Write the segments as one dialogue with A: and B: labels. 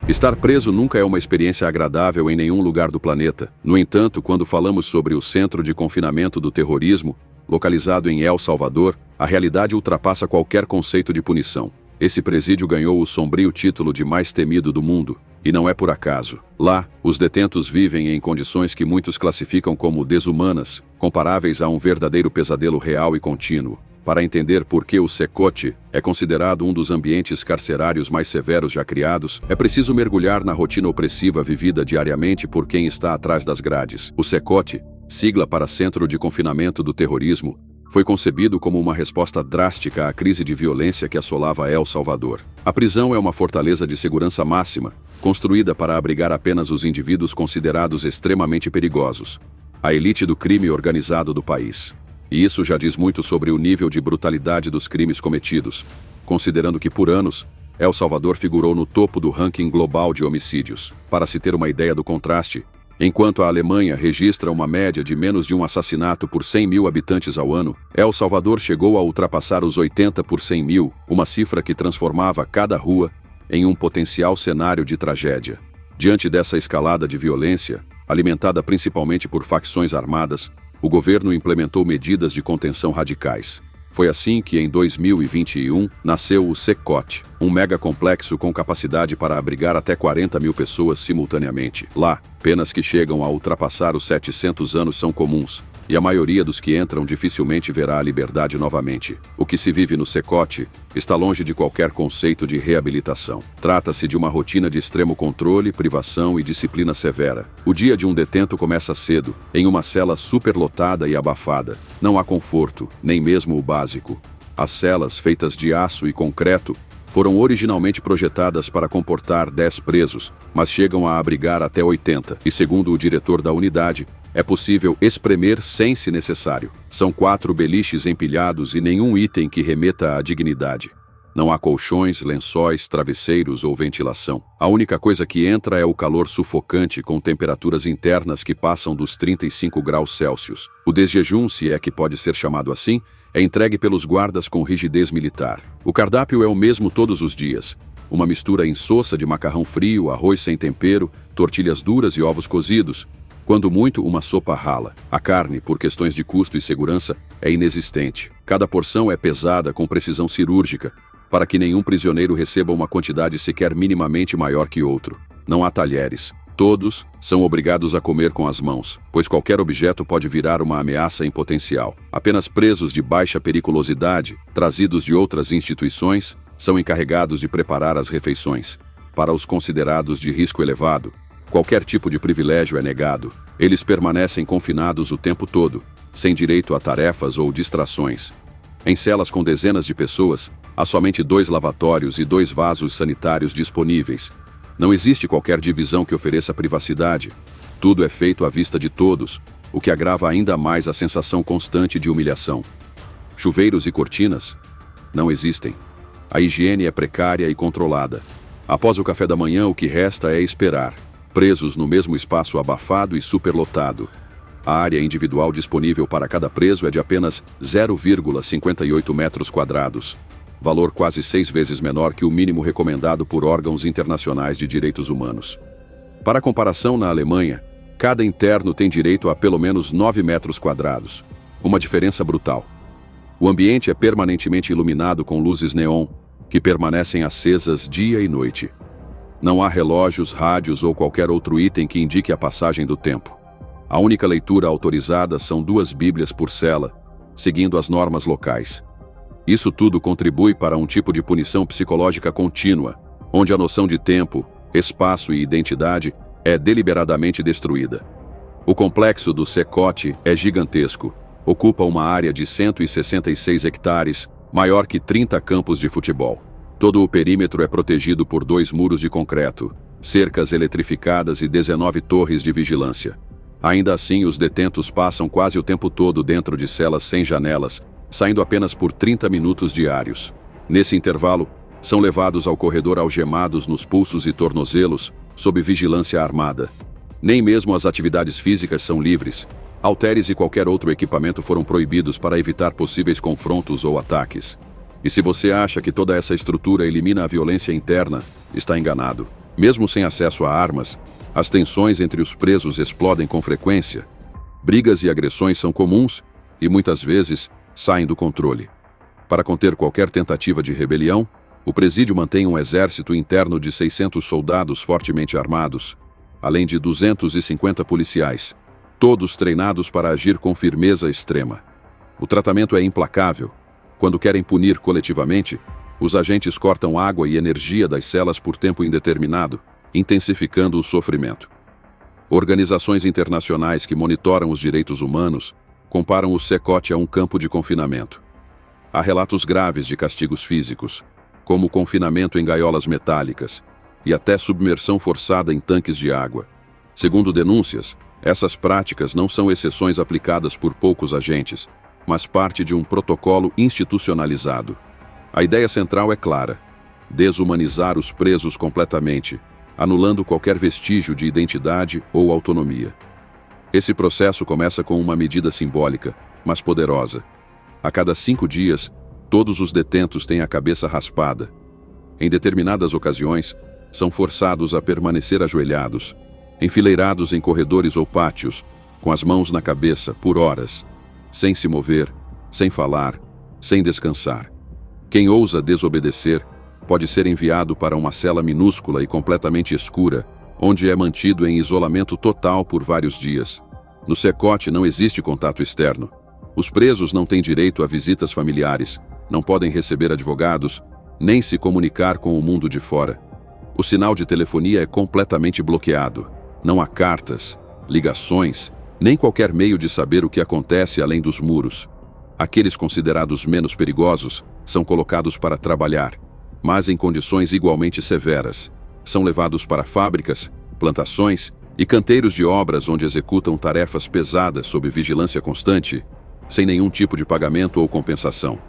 A: Estar preso nunca é uma experiência agradável em nenhum lugar do planeta. No entanto, quando falamos sobre o Centro de Confinamento do Terrorismo, localizado em El Salvador, a realidade ultrapassa qualquer conceito de punição. Esse presídio ganhou o sombrio título de mais temido do mundo, e não é por acaso. Lá, os detentos vivem em condições que muitos classificam como desumanas, comparáveis a um verdadeiro pesadelo real e contínuo. Para entender por que o Secote é considerado um dos ambientes carcerários mais severos já criados, é preciso mergulhar na rotina opressiva vivida diariamente por quem está atrás das grades. O Secote, sigla para Centro de Confinamento do Terrorismo, foi concebido como uma resposta drástica à crise de violência que assolava El Salvador. A prisão é uma fortaleza de segurança máxima, construída para abrigar apenas os indivíduos considerados extremamente perigosos, a elite do crime organizado do país. E isso já diz muito sobre o nível de brutalidade dos crimes cometidos, considerando que por anos, El Salvador figurou no topo do ranking global de homicídios. Para se ter uma ideia do contraste, enquanto a Alemanha registra uma média de menos de um assassinato por 100 mil habitantes ao ano, El Salvador chegou a ultrapassar os 80 por 100 mil, uma cifra que transformava cada rua em um potencial cenário de tragédia. Diante dessa escalada de violência, alimentada principalmente por facções armadas, o governo implementou medidas de contenção radicais. Foi assim que, em 2021, nasceu o Secote, um megacomplexo com capacidade para abrigar até 40 mil pessoas simultaneamente. Lá, penas que chegam a ultrapassar os 700 anos são comuns, e a maioria dos que entram dificilmente verá a liberdade novamente. O que se vive no Secote está longe de qualquer conceito de reabilitação. Trata-se de uma rotina de extremo controle, privação e disciplina severa. O dia de um detento começa cedo, em uma cela superlotada e abafada. Não há conforto, nem mesmo o básico. As celas, feitas de aço e concreto, foram originalmente projetadas para comportar 10 presos, mas chegam a abrigar até 80. E segundo o diretor da unidade, é possível espremer sem se necessário. São 4 beliches empilhados e nenhum item que remeta à dignidade. Não há colchões, lençóis, travesseiros ou ventilação. A única coisa que entra é o calor sufocante com temperaturas internas que passam dos 35 graus Celsius. O desjejum, se é que pode ser chamado assim, é entregue pelos guardas com rigidez militar. O cardápio é o mesmo todos os dias. Uma mistura insossa de macarrão frio, arroz sem tempero, tortilhas duras e ovos cozidos. Quando muito, uma sopa rala. A carne, por questões de custo e segurança, é inexistente. Cada porção é pesada com precisão cirúrgica, para que nenhum prisioneiro receba uma quantidade sequer minimamente maior que outro. Não há talheres. Todos são obrigados a comer com as mãos, pois qualquer objeto pode virar uma ameaça em potencial. Apenas presos de baixa periculosidade, trazidos de outras instituições, são encarregados de preparar as refeições. Para os considerados de risco elevado, qualquer tipo de privilégio é negado. Eles permanecem confinados o tempo todo, sem direito a tarefas ou distrações. Em celas com dezenas de pessoas, há somente 2 lavatórios e 2 vasos sanitários disponíveis. Não existe qualquer divisão que ofereça privacidade. Tudo é feito à vista de todos, o que agrava ainda mais a sensação constante de humilhação. Chuveiros e cortinas? Não existem. A higiene é precária e controlada. Após o café da manhã, o que resta é esperar. Presos no mesmo espaço abafado e superlotado. A área individual disponível para cada preso é de apenas 0,58 metros quadrados, valor quase 6 vezes menor que o mínimo recomendado por órgãos internacionais de direitos humanos. Para comparação, na Alemanha, cada interno tem direito a pelo menos 9 metros quadrados, uma diferença brutal. O ambiente é permanentemente iluminado com luzes neon, que permanecem acesas dia e noite. Não há relógios, rádios ou qualquer outro item que indique a passagem do tempo. A única leitura autorizada são 2 Bíblias por cela, seguindo as normas locais. Isso tudo contribui para um tipo de punição psicológica contínua, onde a noção de tempo, espaço e identidade é deliberadamente destruída. O complexo do Secote é gigantesco. Ocupa uma área de 166 hectares, maior que 30 campos de futebol. Todo o perímetro é protegido por 2 muros de concreto, cercas eletrificadas e 19 torres de vigilância. Ainda assim, os detentos passam quase o tempo todo dentro de celas sem janelas, saindo apenas por 30 minutos diários. Nesse intervalo, são levados ao corredor algemados nos pulsos e tornozelos, sob vigilância armada. Nem mesmo as atividades físicas são livres. Halteres e qualquer outro equipamento foram proibidos para evitar possíveis confrontos ou ataques. E se você acha que toda essa estrutura elimina a violência interna, está enganado. Mesmo sem acesso a armas, as tensões entre os presos explodem com frequência. Brigas e agressões são comuns e, muitas vezes, saem do controle. Para conter qualquer tentativa de rebelião, o presídio mantém um exército interno de 600 soldados fortemente armados, além de 250 policiais, todos treinados para agir com firmeza extrema. O tratamento é implacável. Quando querem punir coletivamente, os agentes cortam água e energia das celas por tempo indeterminado, intensificando o sofrimento. Organizações internacionais que monitoram os direitos humanos comparam o Secote a um campo de confinamento. Há relatos graves de castigos físicos, como confinamento em gaiolas metálicas e até submersão forçada em tanques de água. Segundo denúncias, essas práticas não são exceções aplicadas por poucos agentes, mas parte de um protocolo institucionalizado. A ideia central é clara: desumanizar os presos completamente, anulando qualquer vestígio de identidade ou autonomia. Esse processo começa com uma medida simbólica, mas poderosa. A cada 5 dias, todos os detentos têm a cabeça raspada. Em determinadas ocasiões, são forçados a permanecer ajoelhados, enfileirados em corredores ou pátios, com as mãos na cabeça por horas, sem se mover, sem falar, sem descansar. Quem ousa desobedecer pode ser enviado para uma cela minúscula e completamente escura, onde é mantido em isolamento total por vários dias. No Secote não existe contato externo. Os presos não têm direito a visitas familiares, não podem receber advogados, nem se comunicar com o mundo de fora. O sinal de telefonia é completamente bloqueado. Não há cartas, ligações, nem qualquer meio de saber o que acontece além dos muros. Aqueles considerados menos perigosos são colocados para trabalhar, mas em condições igualmente severas. São levados para fábricas, plantações e canteiros de obras onde executam tarefas pesadas sob vigilância constante, sem nenhum tipo de pagamento ou compensação.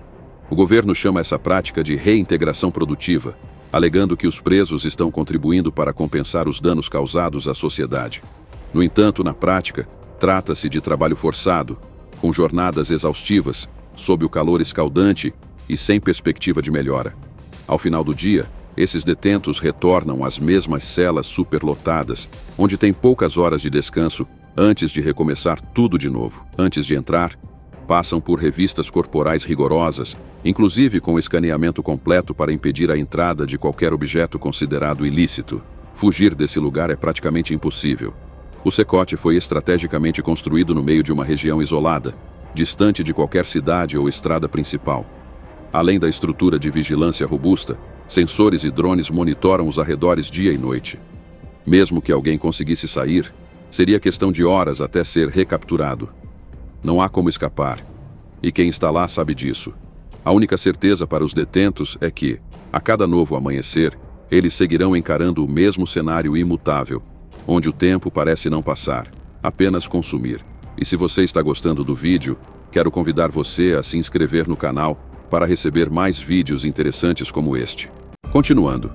A: O governo chama essa prática de reintegração produtiva, alegando que os presos estão contribuindo para compensar os danos causados à sociedade. No entanto, na prática, trata-se de trabalho forçado, com jornadas exaustivas, sob o calor escaldante e sem perspectiva de melhora. Ao final do dia, esses detentos retornam às mesmas celas superlotadas, onde têm poucas horas de descanso antes de recomeçar tudo de novo. Antes de entrar, passam por revistas corporais rigorosas, inclusive com escaneamento completo para impedir a entrada de qualquer objeto considerado ilícito. Fugir desse lugar é praticamente impossível. O Secote foi estrategicamente construído no meio de uma região isolada, distante de qualquer cidade ou estrada principal. Além da estrutura de vigilância robusta, sensores e drones monitoram os arredores dia e noite. Mesmo que alguém conseguisse sair, seria questão de horas até ser recapturado. Não há como escapar, e quem está lá sabe disso. A única certeza para os detentos é que, a cada novo amanhecer, eles seguirão encarando o mesmo cenário imutável, onde o tempo parece não passar, apenas consumir. E se você está gostando do vídeo, quero convidar você a se inscrever no canal para receber mais vídeos interessantes como este. Continuando.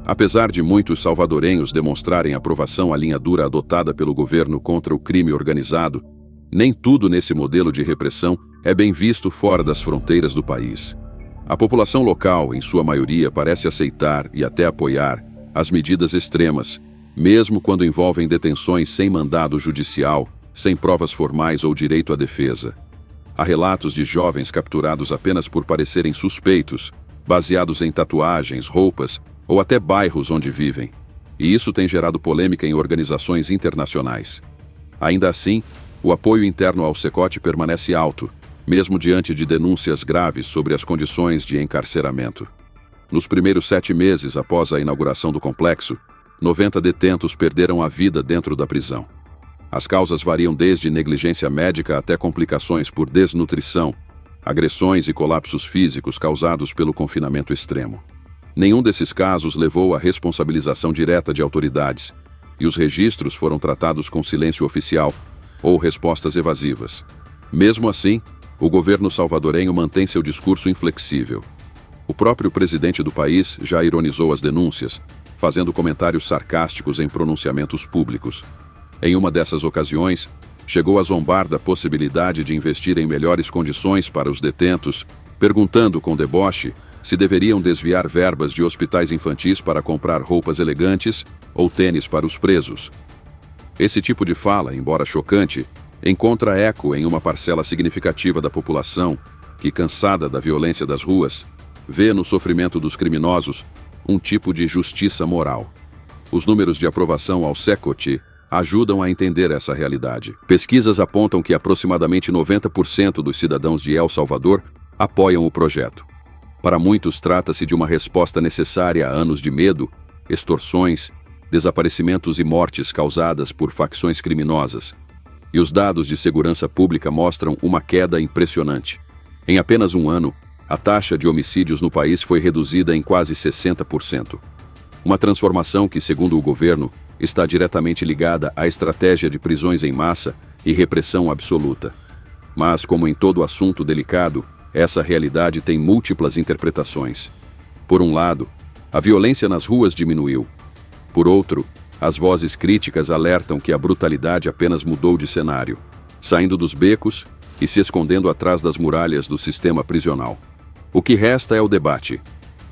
A: Apesar de muitos salvadorenhos demonstrarem aprovação à linha dura adotada pelo governo contra o crime organizado, nem tudo nesse modelo de repressão é bem visto fora das fronteiras do país. A população local, em sua maioria, parece aceitar e até apoiar as medidas extremas, mesmo quando envolvem detenções sem mandado judicial, sem provas formais ou direito à defesa. Há relatos de jovens capturados apenas por parecerem suspeitos, baseados em tatuagens, roupas ou até bairros onde vivem. E isso tem gerado polêmica em organizações internacionais. Ainda assim, o apoio interno ao Secote permanece alto, mesmo diante de denúncias graves sobre as condições de encarceramento. Nos primeiros 7 meses após a inauguração do complexo, 90 detentos perderam a vida dentro da prisão. As causas variam desde negligência médica até complicações por desnutrição, agressões e colapsos físicos causados pelo confinamento extremo. Nenhum desses casos levou à responsabilização direta de autoridades, e os registros foram tratados com silêncio oficial ou respostas evasivas. Mesmo assim, o governo salvadorenho mantém seu discurso inflexível. O próprio presidente do país já ironizou as denúncias, fazendo comentários sarcásticos em pronunciamentos públicos. Em uma dessas ocasiões, chegou a zombar da possibilidade de investir em melhores condições para os detentos, perguntando com deboche se deveriam desviar verbas de hospitais infantis para comprar roupas elegantes ou tênis para os presos. Esse tipo de fala, embora chocante, encontra eco em uma parcela significativa da população que, cansada da violência das ruas, vê no sofrimento dos criminosos um tipo de justiça moral. Os números de aprovação ao SECOT ajudam a entender essa realidade. Pesquisas apontam que aproximadamente 90% dos cidadãos de El Salvador apoiam o projeto. Para muitos, trata-se de uma resposta necessária a anos de medo, extorsões, desaparecimentos e mortes causadas por facções criminosas. E os dados de segurança pública mostram uma queda impressionante. Em apenas um ano, a taxa de homicídios no país foi reduzida em quase 60%. Uma transformação que, segundo o governo, está diretamente ligada à estratégia de prisões em massa e repressão absoluta. Mas, como em todo assunto delicado, essa realidade tem múltiplas interpretações. Por um lado, a violência nas ruas diminuiu. Por outro, as vozes críticas alertam que a brutalidade apenas mudou de cenário, saindo dos becos e se escondendo atrás das muralhas do sistema prisional. O que resta é o debate.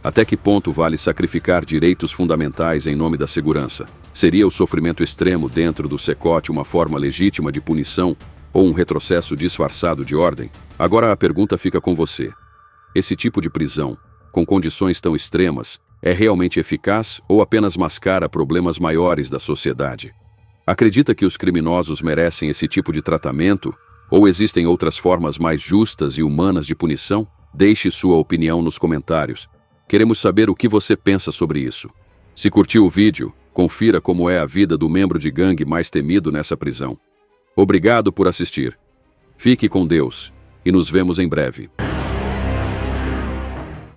A: Até que ponto vale sacrificar direitos fundamentais em nome da segurança? Seria o sofrimento extremo dentro do SECOT uma forma legítima de punição ou um retrocesso disfarçado de ordem? Agora a pergunta fica com você. Esse tipo de prisão, com condições tão extremas, é realmente eficaz ou apenas mascara problemas maiores da sociedade? Acredita que os criminosos merecem esse tipo de tratamento? Ou existem outras formas mais justas e humanas de punição? Deixe sua opinião nos comentários. Queremos saber o que você pensa sobre isso. Se curtiu o vídeo, confira como é a vida do membro de gangue mais temido nessa prisão. Obrigado por assistir. Fique com Deus e nos vemos em breve.